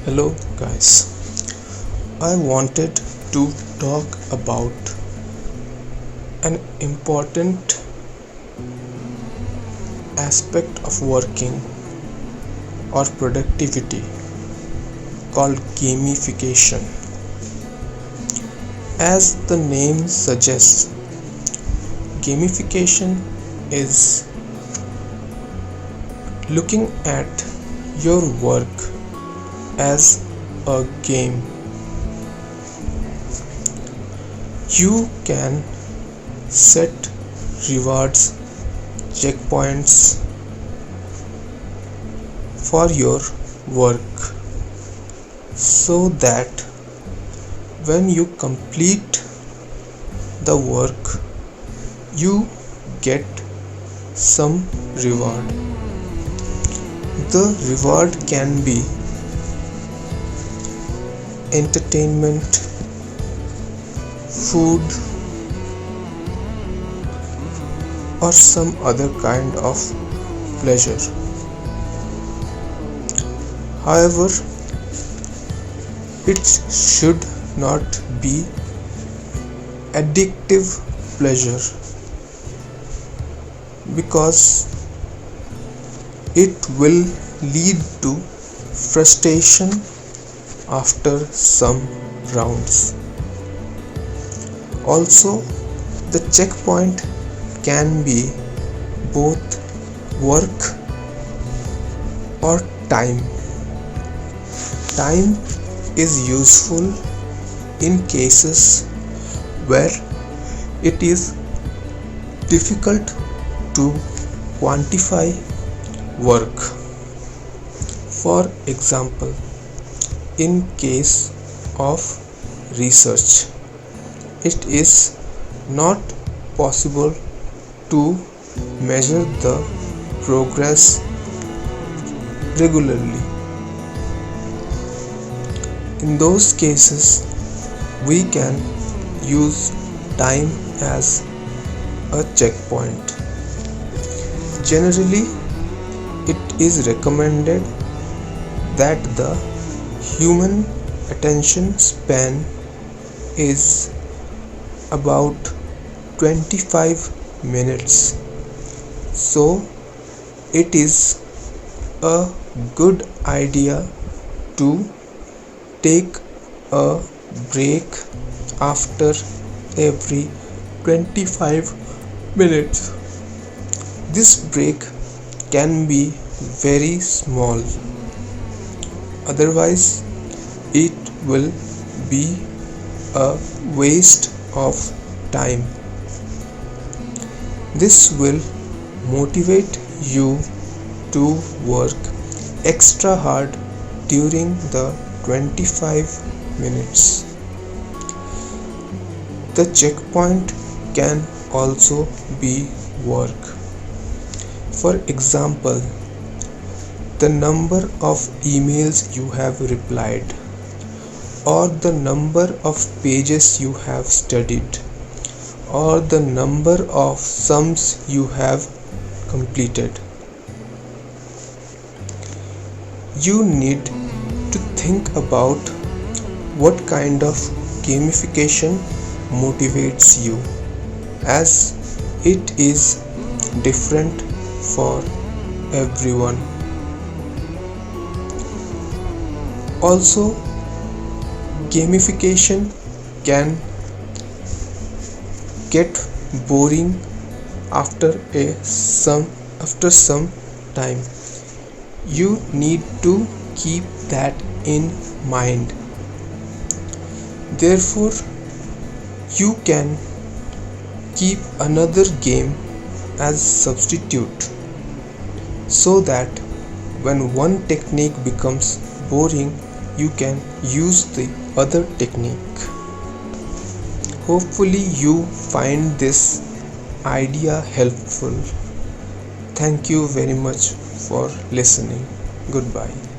Hello guys, I wanted to talk about an important aspect of working or productivity called gamification. As the name suggests, gamification is looking at your work as a game. You can set rewards, checkpoints for your work so that when you complete the work, you get some reward. The reward can be entertainment, food, or some other kind of pleasure. However, it should not be addictive pleasure because it will lead to frustration after some rounds. Also, the checkpoint can be both work or time. Time is useful in cases where it is difficult to quantify work. For example, in case of research, it is not possible to measure the progress regularly. In those cases, we can use time as a checkpoint. Generally, it is recommended that the human attention span is about 25 minutes, so it is a good idea to take a break after every 25 minutes. This break can be very small, otherwise it will be a waste of time. This will motivate you to work extra hard during the 25 minutes. The checkpoint can also be work. For example, the number of emails you have replied, or the number of pages you have studied, or the number of sums you have completed. You need to think about what kind of gamification motivates you, as it is different for everyone. Also, gamification can get boring after some time. You need to keep that in mind. Therefore, you can keep another game as substitute so that when one technique becomes boring, you can use the other technique. Hopefully you find this idea helpful. Thank you very much for listening. Goodbye.